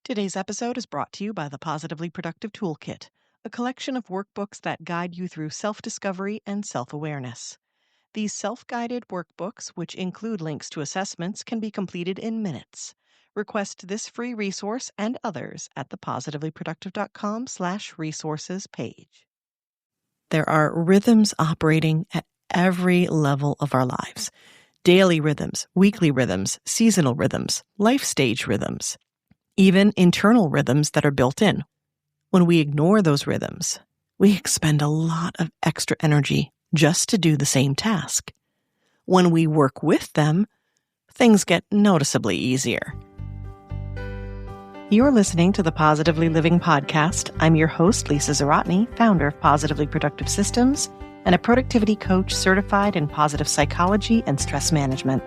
Today's episode is brought to you by the Positively Productive Toolkit, a collection of workbooks that guide you through self-discovery and self-awareness. These self-guided workbooks, which include links to assessments, can be completed in minutes. Request this free resource and others at the positivelyproductive.com/resources page. There are rhythms operating at every level of our lives. Daily rhythms, weekly rhythms, seasonal rhythms, life stage rhythms. Even internal rhythms that are built in. When we ignore those rhythms, we expend a lot of extra energy just to do the same task. When we work with them, things get noticeably easier. You're listening to the Positively Living Podcast. I'm your host, Lisa Zaratny, founder of Positively Productive Systems and a productivity coach certified in positive psychology and stress management.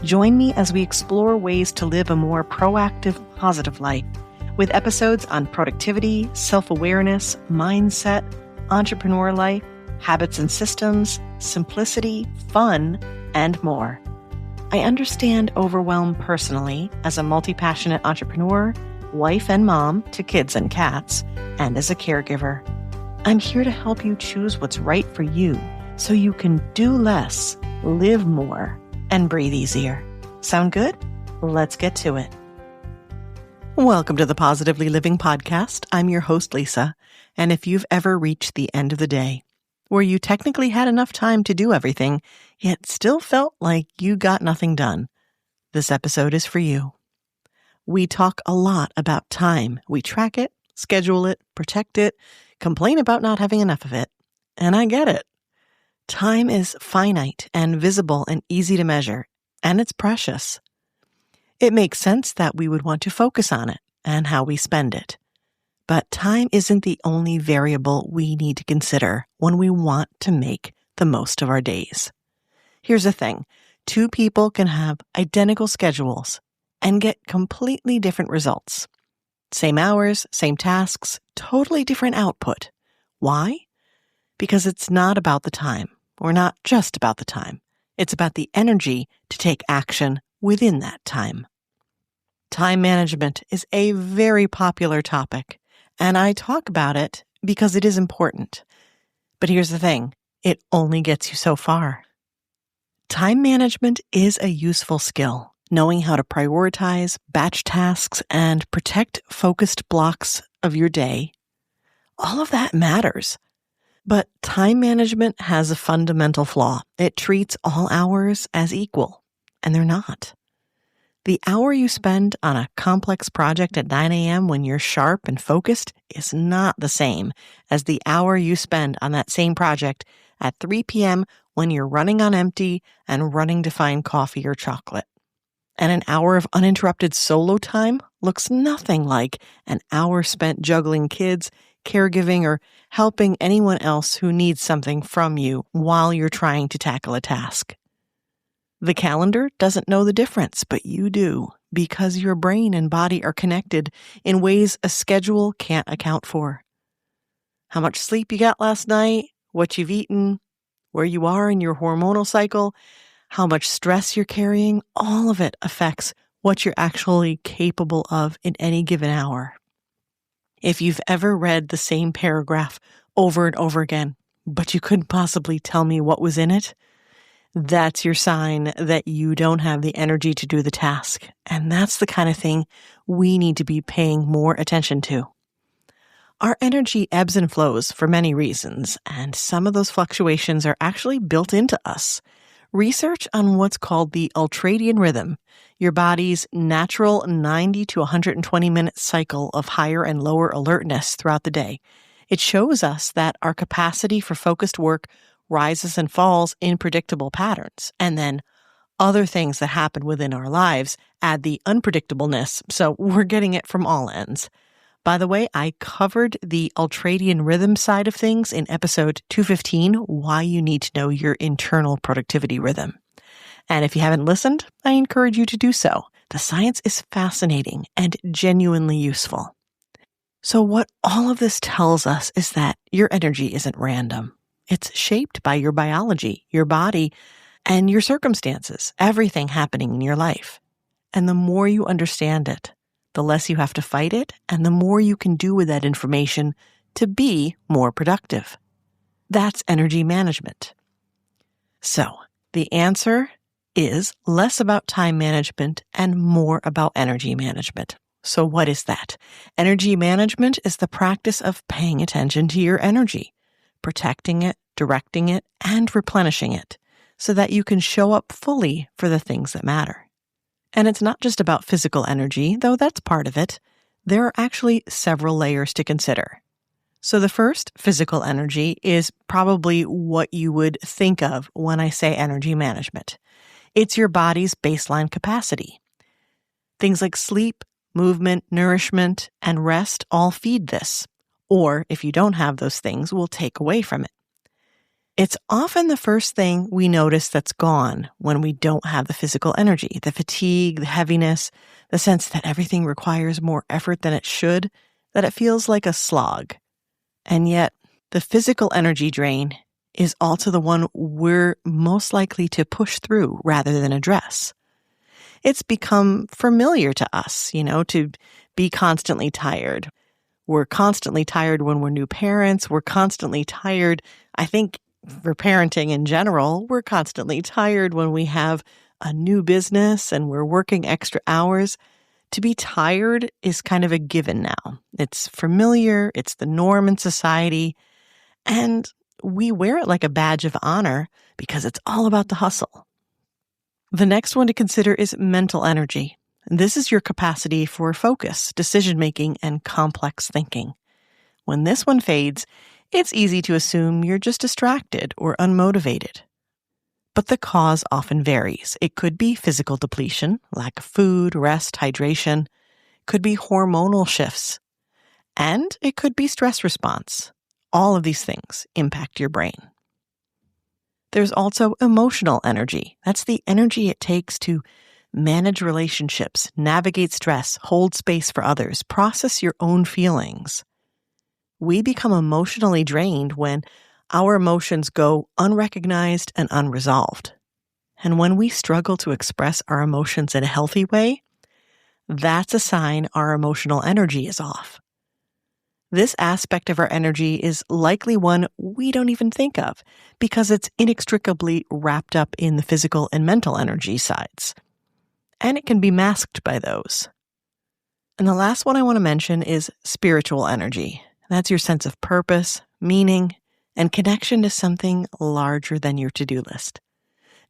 Join me as we explore ways to live a more proactive, positive life with episodes on productivity, self-awareness, mindset, entrepreneur life, habits and systems, simplicity, fun, and more. I understand overwhelm personally as a multi-passionate entrepreneur, wife and mom to kids and cats, and as a caregiver. I'm here to help you choose what's right for you so you can do less, live more, and breathe easier. Sound good? Let's get to it. Welcome to the Positively Living Podcast. I'm your host, Lisa. And if you've ever reached the end of the day, where you technically had enough time to do everything, yet still felt like you got nothing done, this episode is for you. We talk a lot about time. We track it, schedule it, protect it, complain about not having enough of it. And I get it. Time is finite and visible and easy to measure, and it's precious. It makes sense that we would want to focus on it and how we spend it. But time isn't the only variable we need to consider when we want to make the most of our days. Here's the thing. Two people can have identical schedules and get completely different results. Same hours, same tasks, totally different output. Why? Because it's not about the time. Or not just about the time. It's about the energy to take action within that time. Time management is a very popular topic, and I talk about it because it is important. But here's the thing, it only gets you so far. Time management is a useful skill, knowing how to prioritize, batch tasks, and protect focused blocks of your day. All of that matters. But time management has a fundamental flaw. It treats all hours as equal, and they're not. The hour you spend on a complex project at 9 a.m. when you're sharp and focused is not the same as the hour you spend on that same project at 3 p.m. when you're running on empty and running to find coffee or chocolate. And an hour of uninterrupted solo time looks nothing like an hour spent juggling kids, caregiving, or helping anyone else who needs something from you while you're trying to tackle a task. The calendar doesn't know the difference, but you do, because your brain and body are connected in ways a schedule can't account for. How much sleep you got last night, what you've eaten, where you are in your hormonal cycle, how much stress you're carrying, all of it affects what you're actually capable of in any given hour. If you've ever read the same paragraph over and over again, but you couldn't possibly tell me what was in it, that's your sign that you don't have the energy to do the task. And that's the kind of thing we need to be paying more attention to. Our energy ebbs and flows for many reasons, and some of those fluctuations are actually built into us. Research on what's called the ultradian rhythm, your body's natural 90 to 120 minute cycle of higher and lower alertness throughout the day. It shows us that our capacity for focused work rises and falls in predictable patterns, and then other things that happen within our lives add the unpredictableness, so we're getting it from all ends. By the way, I covered the ultradian rhythm side of things in episode 215, Why You Need to Know Your Internal Productivity Rhythm. And if you haven't listened, I encourage you to do so. The science is fascinating and genuinely useful. So what all of this tells us is that your energy isn't random. It's shaped by your biology, your body, and your circumstances, everything happening in your life. And the more you understand it, the less you have to fight it, and the more you can do with that information to be more productive. That's energy management. So, the answer is less about time management and more about energy management. So what is that? Energy management is the practice of paying attention to your energy, protecting it, directing it, and replenishing it so that you can show up fully for the things that matter. And it's not just about physical energy, though that's part of it. There are actually several layers to consider. So the first, physical energy, is probably what you would think of when I say energy management. It's your body's baseline capacity. Things like sleep, movement, nourishment, and rest all feed this. Or if you don't have those things, will take away from it. It's often the first thing we notice that's gone when we don't have the physical energy, the fatigue, the heaviness, the sense that everything requires more effort than it should, that it feels like a slog. And yet, the physical energy drain is also the one we're most likely to push through rather than address. It's become familiar to us, to be constantly tired. We're constantly tired when we're new parents. We're constantly tired, I think, for parenting in general. We're constantly tired when we have a new business and we're working extra hours. To be tired is kind of a given now. It's familiar, it's the norm in society, and we wear it like a badge of honor because it's all about the hustle. The next one to consider is mental energy. This is your capacity for focus, decision-making, and complex thinking. When this one fades, it's easy to assume you're just distracted or unmotivated. But the cause often varies. It could be physical depletion, lack of food, rest, hydration. It could be hormonal shifts. And it could be stress response. All of these things impact your brain. There's also emotional energy. That's the energy it takes to manage relationships, navigate stress, hold space for others, process your own feelings. We become emotionally drained when our emotions go unrecognized and unresolved. And when we struggle to express our emotions in a healthy way, that's a sign our emotional energy is off. This aspect of our energy is likely one we don't even think of because it's inextricably wrapped up in the physical and mental energy sides. And it can be masked by those. And the last one I want to mention is spiritual energy. That's your sense of purpose, meaning, and connection to something larger than your to-do list.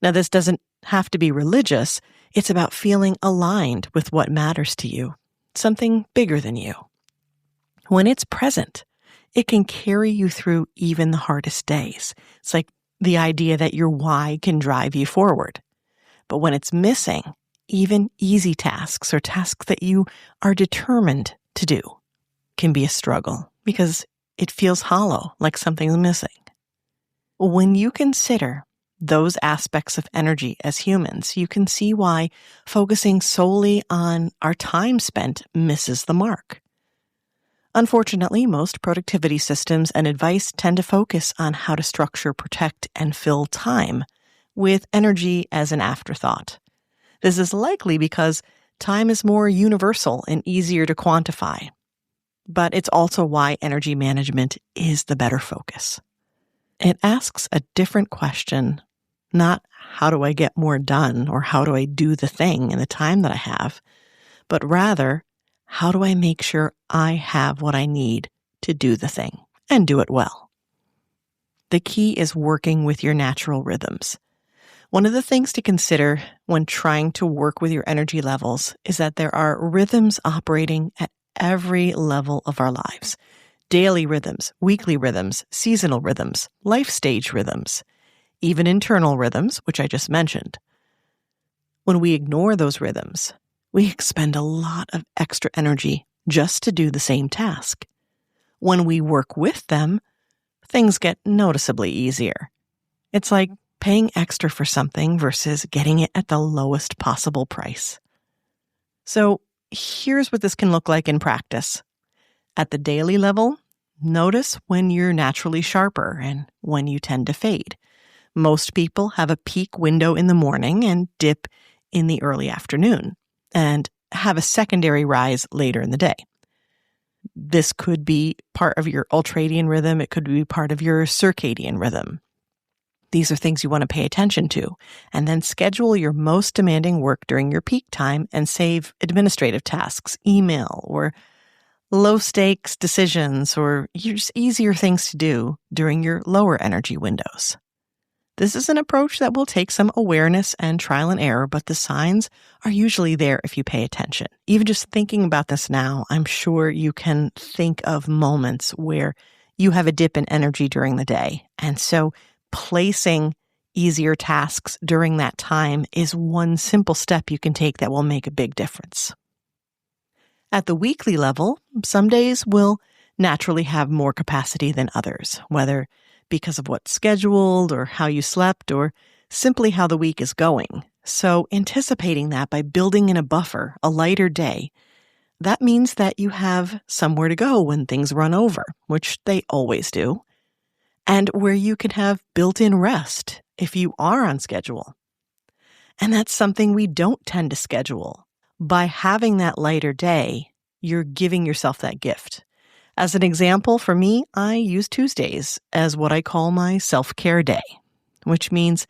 Now, this doesn't have to be religious. It's about feeling aligned with what matters to you, something bigger than you. When it's present, it can carry you through even the hardest days. It's like the idea that your why can drive you forward. But when it's missing, even easy tasks or tasks that you are determined to do can be a struggle because it feels hollow, like something's missing. When you consider those aspects of energy as humans, you can see why focusing solely on our time spent misses the mark. Unfortunately, most productivity systems and advice tend to focus on how to structure, protect, and fill time, with energy as an afterthought. This is likely because time is more universal and easier to quantify. But it's also why energy management is the better focus. It asks a different question, not how do I get more done or how do I do the thing in the time that I have, but rather, how do I make sure I have what I need to do the thing and do it well? The key is working with your natural rhythms. One of the things to consider when trying to work with your energy levels is that there are rhythms operating at every level of our lives. Daily rhythms, weekly rhythms, seasonal rhythms, life stage rhythms, even internal rhythms, which I just mentioned. When we ignore those rhythms, we expend a lot of extra energy just to do the same task. When we work with them, things get noticeably easier. It's like paying extra for something versus getting it at the lowest possible price. So here's what this can look like in practice. At the daily level, notice when you're naturally sharper and when you tend to fade. Most people have a peak window in the morning and dip in the early afternoon. And have a secondary rise later in the day. This could be part of your ultradian rhythm. It could be part of your circadian rhythm. These are things you want to pay attention to, and then schedule your most demanding work during your peak time and save administrative tasks, email, or low stakes decisions, or just easier things to do during your lower energy windows. This is an approach that will take some awareness and trial and error, but the signs are usually there if you pay attention. Even just thinking about this now, I'm sure you can think of moments where you have a dip in energy during the day. And so placing easier tasks during that time is one simple step you can take that will make a big difference. At the weekly level, some days will naturally have more capacity than others, whether because of what's scheduled or how you slept or simply how the week is going. So anticipating that by building in a buffer, a lighter day, that means that you have somewhere to go when things run over, which they always do, and where you can have built-in rest if you are on schedule. And that's something we don't tend to schedule. By having that lighter day, you're giving yourself that gift. As an example, for me, I use Tuesdays as what I call my self-care day, which means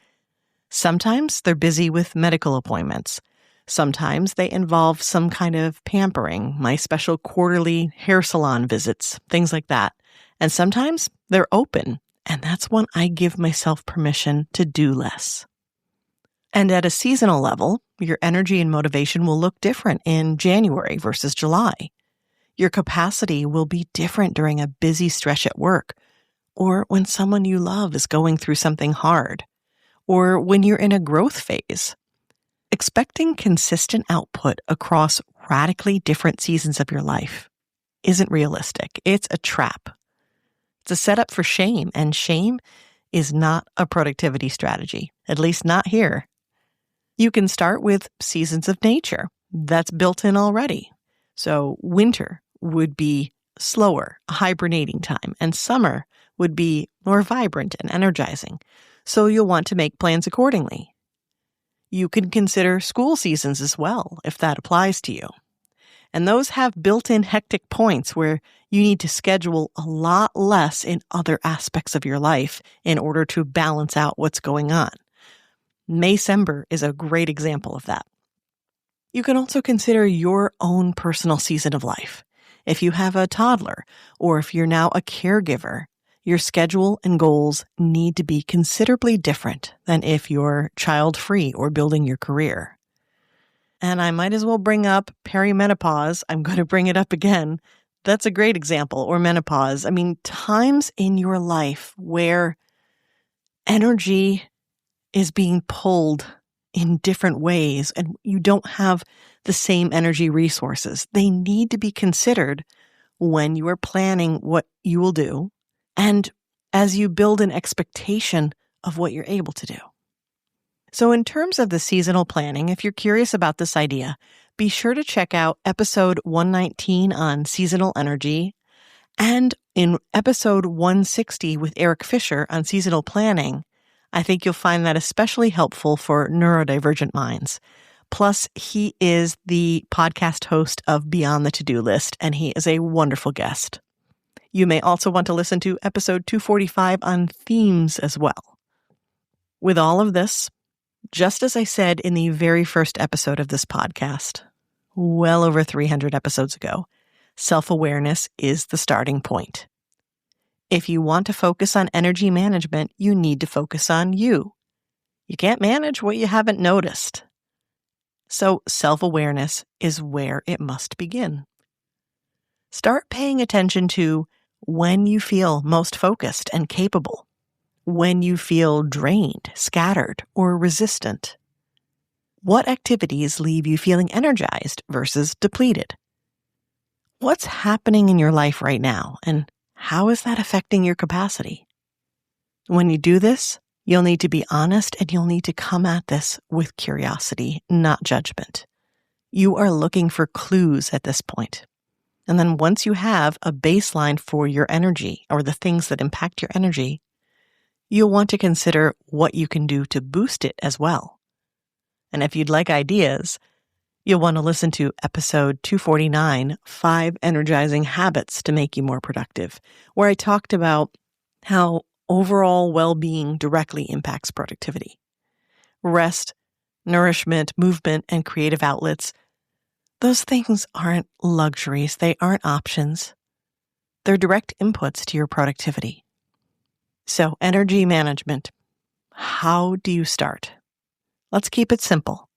sometimes they're busy with medical appointments. Sometimes they involve some kind of pampering, my special quarterly hair salon visits, things like that. And sometimes they're open, and that's when I give myself permission to do less. And at a seasonal level, your energy and motivation will look different in January versus July. Your capacity will be different during a busy stretch at work, or when someone you love is going through something hard, or when you're in a growth phase. Expecting consistent output across radically different seasons of your life isn't realistic. It's a trap. It's a setup for shame, and shame is not a productivity strategy, at least not here. You can start with seasons of nature. That's built in already. So winter would be slower, a hibernating time, and summer would be more vibrant and energizing. So you'll want to make plans accordingly. You can consider school seasons as well, if that applies to you. And those have built-in hectic points where you need to schedule a lot less in other aspects of your life in order to balance out what's going on. Maycember is a great example of that. You can also consider your own personal season of life. If you have a toddler, or if you're now a caregiver, your schedule and goals need to be considerably different than if you're child-free or building your career. And I might as well bring up perimenopause. I'm going to bring it up again. That's a great example, or menopause. I mean, times in your life where energy is being pulled in different ways and you don't have the same energy resources. They need to be considered when you are planning what you will do and as you build an expectation of what you're able to do. So in terms of the seasonal planning, if you're curious about this idea, be sure to check out episode 119 on seasonal energy and in episode 160 with Eric Fisher on seasonal planning. I think you'll find that especially helpful for neurodivergent minds. Plus, he is the podcast host of Beyond the To-Do List, and he is a wonderful guest. You may also want to listen to episode 245 on themes as well. With all of this, just as I said in the very first episode of this podcast, well over 300 episodes ago, self-awareness is the starting point. If you want to focus on energy management, you need to focus on you. You can't manage what you haven't noticed. So self-awareness is where it must begin. Start paying attention to when you feel most focused and capable, when you feel drained, scattered, or resistant. What activities leave you feeling energized versus depleted? What's happening in your life right now, and how is that affecting your capacity? When you do this, you'll need to be honest and you'll need to come at this with curiosity, not judgment. You are looking for clues at this point. And then once you have a baseline for your energy or the things that impact your energy, you'll want to consider what you can do to boost it as well. And if you'd like ideas, You'll want to listen to episode 249, 5 Energizing Habits to Make You More Productive, where I talked about how overall well-being directly impacts productivity. Rest, nourishment, movement, and creative outlets, those things aren't luxuries. They aren't options. They're direct inputs to your productivity. So, energy management. How do you start? Let's keep it simple.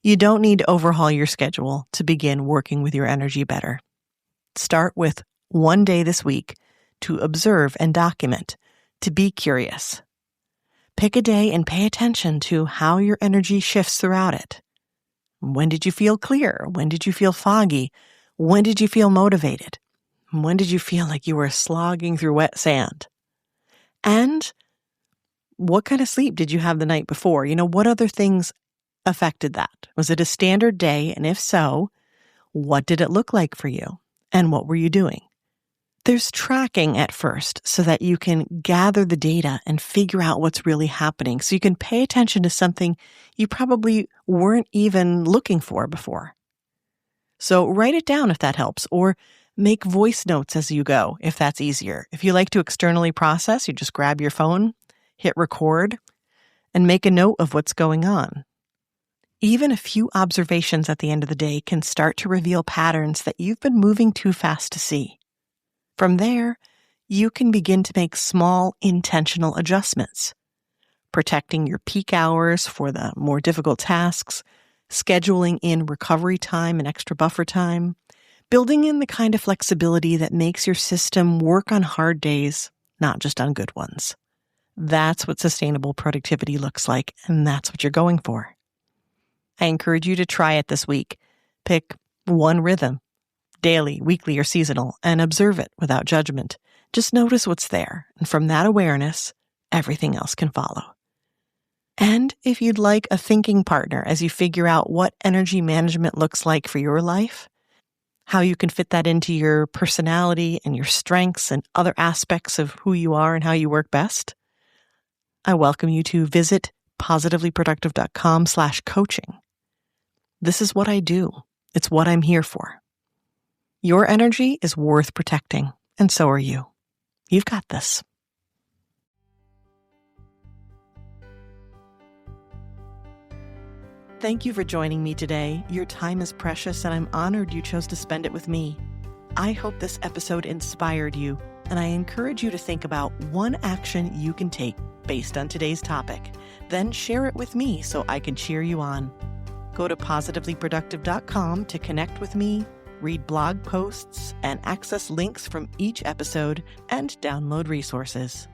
You don't need to overhaul your schedule to begin working with your energy better. Start with one day this week to observe and document, to be curious. Pick a day and pay attention to how your energy shifts throughout it. When did you feel clear? When did you feel foggy? When did you feel motivated? When did you feel like you were slogging through wet sand? And what kind of sleep did you have the night before? What other things affected that? Was it a standard day? And if so, what did it look like for you? And what were you doing? There's tracking at first so that you can gather the data and figure out what's really happening. So you can pay attention to something you probably weren't even looking for before. So write it down if that helps, or make voice notes as you go if that's easier. If you like to externally process, you just grab your phone, hit record, and make a note of what's going on. Even a few observations at the end of the day can start to reveal patterns that you've been moving too fast to see. From there, you can begin to make small, intentional adjustments, protecting your peak hours for the more difficult tasks, scheduling in recovery time and extra buffer time, building in the kind of flexibility that makes your system work on hard days, not just on good ones. That's what sustainable productivity looks like, and that's what you're going for. I encourage you to try it this week. Pick one rhythm, daily, weekly, or seasonal, and observe it without judgment. Just notice what's there, and from that awareness, everything else can follow. And if you'd like a thinking partner as you figure out what energy management looks like for your life, how you can fit that into your personality and your strengths and other aspects of who you are and how you work best, I welcome you to visit positivelyproductive.com/coaching. This is what I do. It's what I'm here for. Your energy is worth protecting, and so are you. You've got this. Thank you for joining me today. Your time is precious, and I'm honored you chose to spend it with me. I hope this episode inspired you, and I encourage you to think about one action you can take based on today's topic. Then share it with me so I can cheer you on. Go to positivelyproductive.com to connect with me, read blog posts, and access links from each episode and download resources.